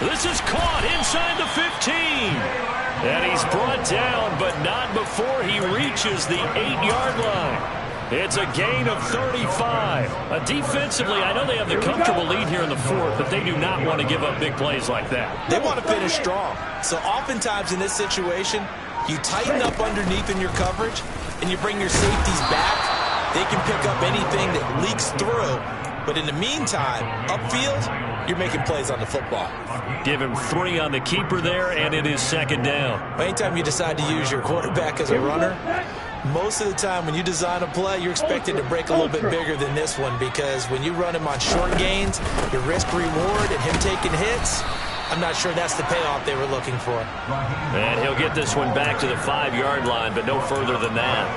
This is caught inside the 15. And he's brought down, but not before he reaches the 8-yard line. It's a gain of 35. Defensively, I know they have the comfortable lead here in the 4th, but they do not want to give up big plays like that. They want to finish strong. So oftentimes in this situation, you tighten up underneath in your coverage, and you bring your safeties back. They can pick up anything that leaks through. But in the meantime, upfield, you're making plays on the football. Give him 3 on the keeper there, and it is 2nd down. Anytime you decide to use your quarterback as a runner, most of the time when you design a play, you're expected to break a little bit bigger than this one, because when you run him on short gains, your risk-reward and him taking hits, I'm not sure that's the payoff they were looking for. And he'll get this one back to the 5-yard line, but no further than that.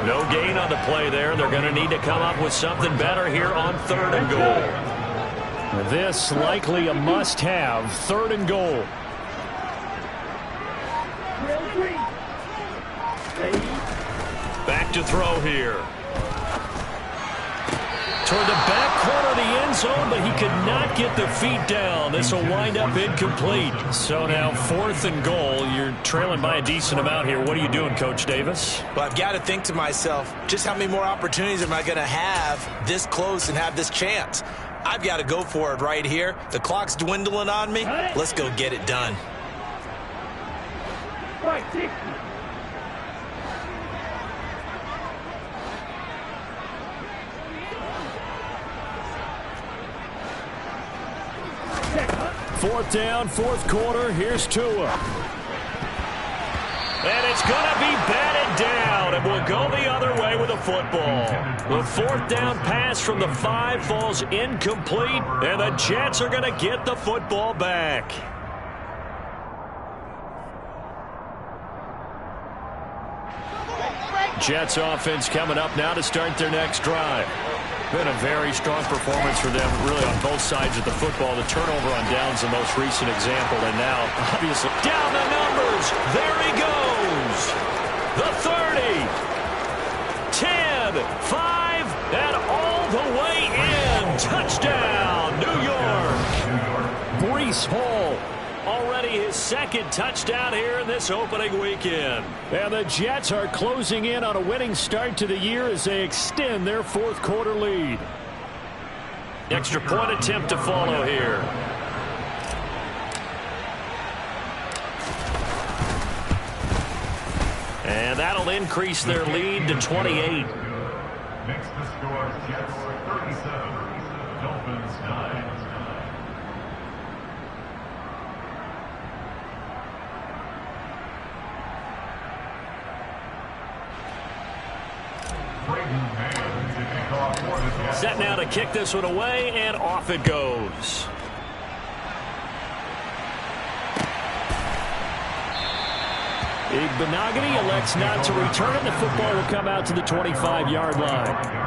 No gain on the play there. They're going to need to come up with something better here on 3rd and goal. This likely a must-have, 3rd and goal. Back to throw here. Toward the back corner of the end zone, but he could not get the feet down. This will wind up incomplete. So now 4th and goal. You're trailing by a decent amount here. What are you doing, Coach Davis? Well, I've got to think to myself, just how many more opportunities am I going to have this close and have this chance? I've got to go for it right here. The clock's dwindling on me. Let's go get it done. Right, 60. Fourth down, 4th quarter. Here's Tua. And it's going to be batted down, and we'll go the other way with the football. The 4th down pass from the 5 falls incomplete, and the Jets are going to get the football back. Jets offense coming up now to start their next drive. Been a very strong performance for them, really, on both sides of the football. The turnover on downs, the most recent example, and now, obviously, down the numbers. There he goes. The 30, 10, second touchdown here in this opening weekend. And the Jets are closing in on a winning start to the year as they extend their fourth quarter lead. Extra point attempt to follow here. And that'll increase their lead to 28. Next to score, Jets 37, Dolphins 9. Set now to kick this one away, and off it goes. Benogany elects not to return it. The football will come out to the 25-yard line.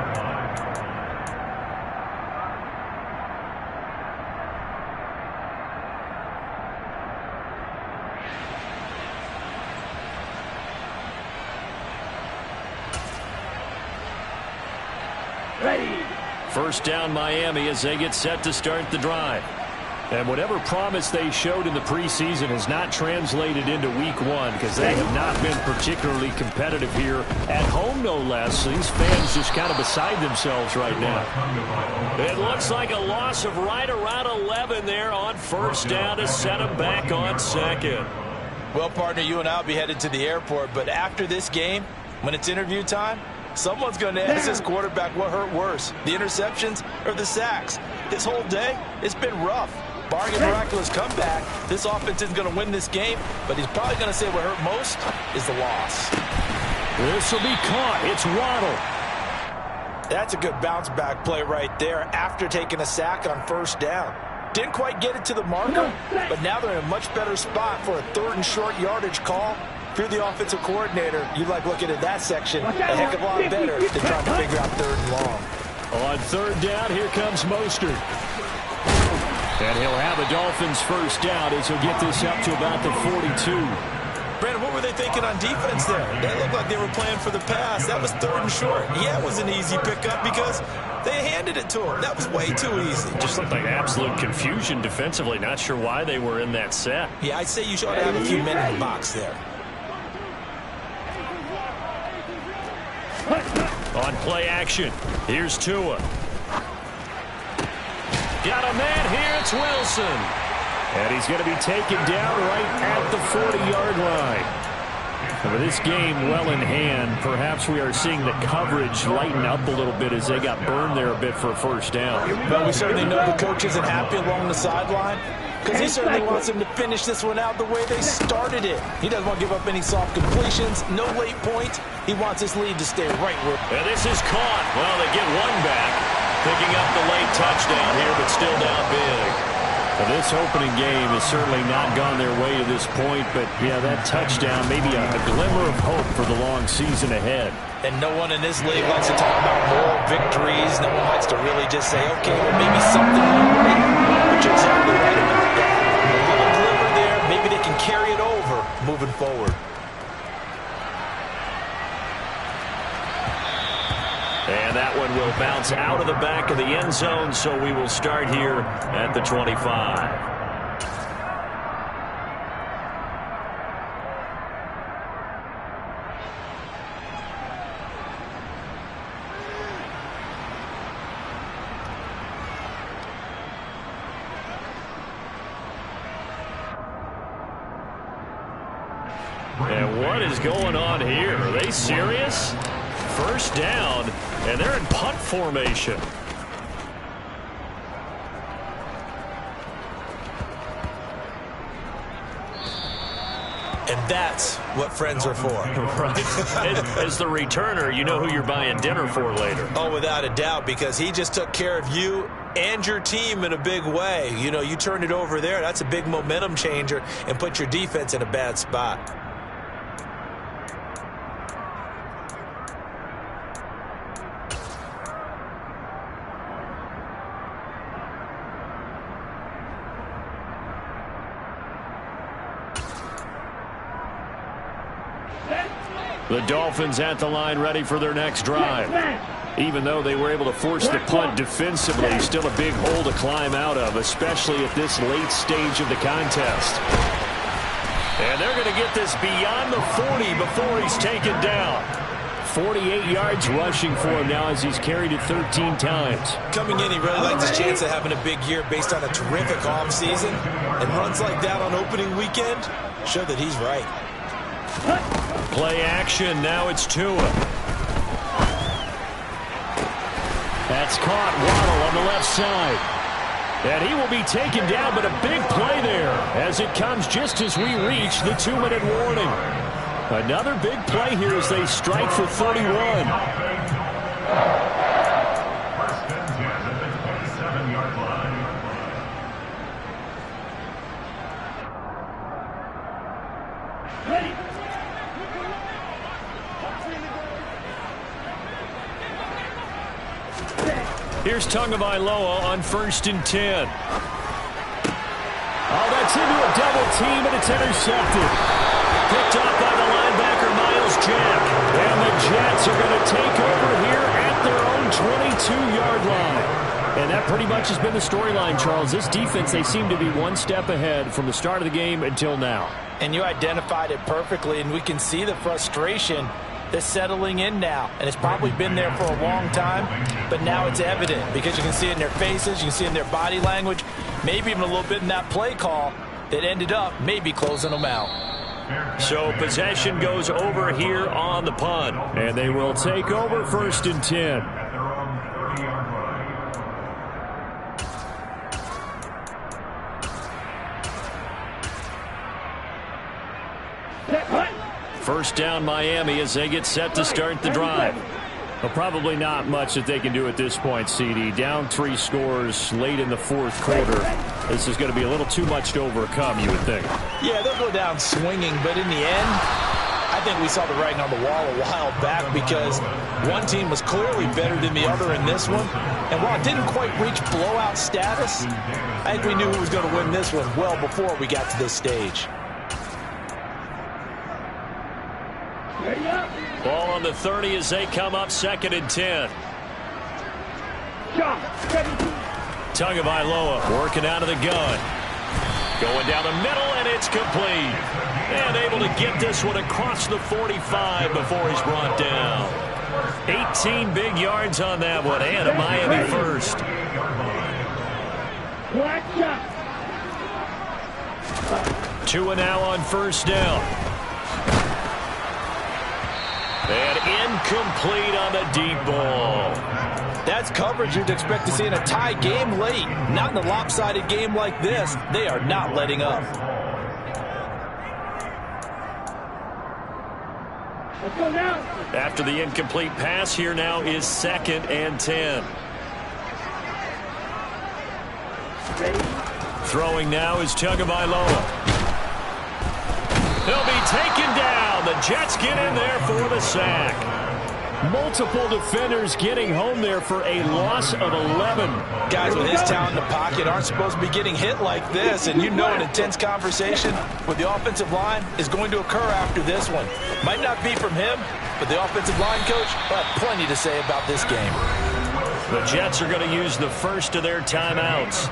First down Miami as they get set to start the drive. And whatever promise they showed in the preseason has not translated into week one because they have not been particularly competitive here at home, no less. These fans just kind of beside themselves right now. It looks like a loss of right around 11 there on first down to set them back on second. Well, partner, you and I will be headed to the airport, but after this game, when it's interview time, someone's going to ask this quarterback what hurt worse, the interceptions or the sacks. This whole day, it's been rough. Barring a miraculous comeback, this offense isn't going to win this game, but he's probably going to say what hurt most is the loss. This will be caught. It's Waddle. That's a good bounce-back play right there after taking a sack on first down. Didn't quite get it to the marker, but now they're in a much better spot for a third and short yardage call. If you're the offensive coordinator, you like looking at that section a heck of a lot better than trying to figure out third and long. On third down, here comes Mostert. And he'll have a Dolphins first down as he'll get this up to about the 42. Brandon, what were they thinking on defense there? They looked like they were playing for the pass. That was third and short. Yeah, it was an easy pickup because they handed it to him. That was way too easy. Just looked like absolute confusion defensively. Not sure why they were in that set. Yeah, I'd say you should have a few men in the box there. On play action, here's Tua. Got a man here, it's Wilson. And he's going to be taken down right at the 40-yard line. And with this game well in hand, perhaps we are seeing the coverage lighten up a little bit as they got burned there a bit for a first down. Well, we certainly know the coach isn't happy along the sideline because he certainly wants them to finish this one out the way they started it. He doesn't want to give up any soft completions, no late points. He wants his lead to stay right where. And this is caught. Well, they get one back, picking up the late touchdown here, but still down big. Well, this opening game has certainly not gone their way to this point, but yeah, that touchdown, maybe a glimmer of hope for the long season ahead. And no one in this league likes to talk about moral victories. No one likes to really just say, okay, well, maybe something went right. But you're exactly right about that. A little glimmer there. Maybe they can carry it over moving forward. And that one will bounce out of the back of the end zone, so we will start here at the 25. And what is going on here? Are they serious? First down, and they're in punt formation. And that's what friends are for. Right. As the returner, you know who you're buying dinner for later. Oh, without a doubt, because he just took care of you and your team in a big way. You know, you turned it over there. That's a big momentum changer and put your defense in a bad spot. The Dolphins at the line ready for their next drive. Even though they were able to force the punt defensively, still a big hole to climb out of, especially at this late stage of the contest. And they're going to get this beyond the 40 before he's taken down. 48 yards rushing for him now as he's carried it 13 times. Coming in, he really likes his chance of having a big year based on a terrific offseason. And runs like that on opening weekend show that he's right. Play action. Now it's Tua. That's caught. Waddle on the left side. And he will be taken down, but a big play there as it comes just as we reach the 2-minute warning. Another big play here as they strike for 31. First and 10 at the 27-yard line. Ready. Here's Tagovailoa on 1st and 10. Oh, that's into a double team, and it's intercepted. Picked off by the linebacker, Miles Jack. And the Jets are going to take over here at their own 22-yard line. And that pretty much has been the storyline, Charles. This defense, they seem to be one step ahead from the start of the game until now. And you identified it perfectly, and we can see the frustration that's settling in now. And it's probably been there for a long time, but now it's evident because you can see it in their faces, you can see it in their body language, maybe even a little bit in that play call that ended up maybe closing them out. So possession goes over here on the punt. And they will take over 1st and 10. At their own 30-yard line. First down Miami as they get set to start the drive. Well, probably not much that they can do at this point, CD. Down 3 scores late in the 4th quarter. This is going to be a little too much to overcome, you would think. Yeah, they'll go down swinging, but in the end, I think we saw the writing on the wall a while back because one team was clearly better than the other in this one. And while it didn't quite reach blowout status, I think we knew who was going to win this one well before we got to this stage. Ball on the 30 as they come up 2nd and 10. Tagovailoa working out of the gun. Going down the middle, and it's complete. And able to get this one across the 45 before he's brought down. 18 big yards on that one, and a Miami first. Tua now on 1st down. And incomplete on the deep ball. That's coverage you'd expect to see in a tie game late. Not in a lopsided game like this. They are not letting up. Let's go now. After the incomplete pass, here now is 2nd and 10. Ready. Throwing now is Tagovailoa. He'll be taken down. The Jets get in there for the sack. Multiple defenders getting home there for a loss of 11. Guys with his talent in the pocket aren't supposed to be getting hit like this, and you know an intense conversation with the offensive line is going to occur after this one. Might not be from him, but the offensive line coach will have plenty to say about this game. The Jets are going to use the first of their timeouts.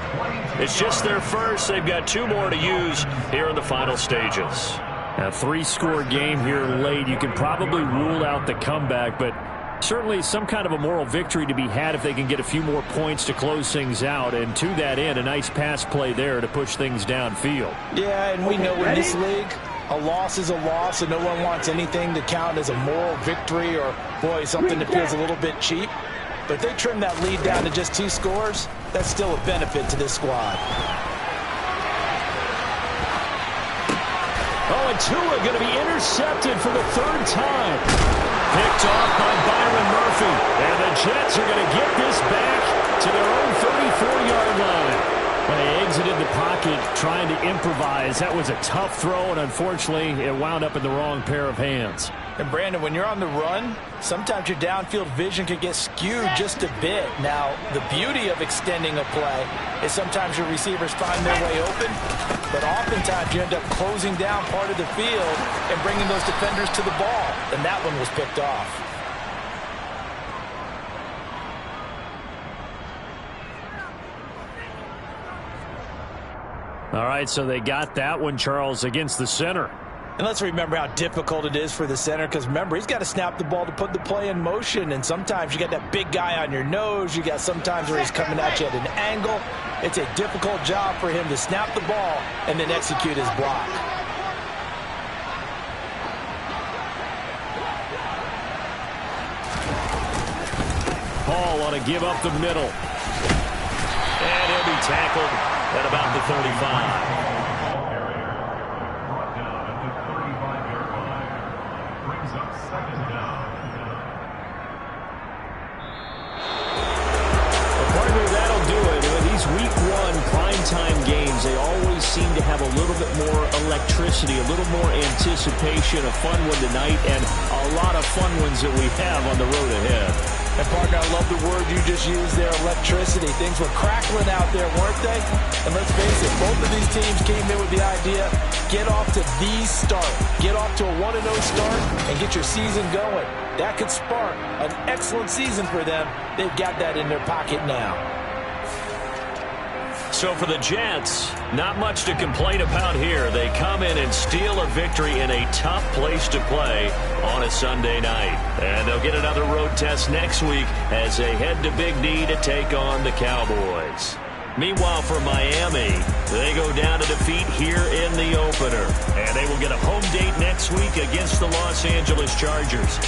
It's just their first. They've got 2 more to use here in the final stages. A 3-score game here late. You can probably rule out the comeback, but certainly some kind of a moral victory to be had if they can get a few more points to close things out. And to that end, a nice pass play there to push things downfield. Yeah, and we know in this league, a loss is a loss, and no one wants anything to count as a moral victory or, boy, something that feels a little bit cheap. But if they trim that lead down to just 2 scores, that's still a benefit to this squad. Oh, and Tua going to be intercepted for the 3rd time. Picked off by Byron Murphy. And the Jets are going to get this back to their own 34-yard line. When they exited the pocket trying to improvise, that was a tough throw, and unfortunately, it wound up in the wrong pair of hands. And Brandon, when you're on the run, sometimes your downfield vision can get skewed just a bit. Now, the beauty of extending a play is sometimes your receivers find their way open, but oftentimes you end up closing down part of the field and bringing those defenders to the ball, and that one was picked off. All right, so they got that one, Charles, against the center. And let's remember how difficult it is for the center, because remember, he's got to snap the ball to put the play in motion, and sometimes you got that big guy on your nose. You got sometimes where he's coming at you at an angle. It's a difficult job for him to snap the ball and then execute his block. Paul on a give up the middle. And he'll be tackled at about the 35. Week 1 primetime games, they always seem to have a little bit more electricity, a little more anticipation, a fun one tonight, and a lot of fun ones that we have on the road ahead. And, partner, I love the word you just used there, electricity. Things were crackling out there, weren't they? And let's face it, both of these teams came in with the idea, get off to the start. Get off to a 1-0 start and get your season going. That could spark an excellent season for them. They've got that in their pocket now. So for the Jets, not much to complain about here. They come in and steal a victory in a tough place to play on a Sunday night. And they'll get another road test next week as they head to Big D to take on the Cowboys. Meanwhile, for Miami, they go down to defeat here in the opener. And they will get a home date next week against the Los Angeles Chargers.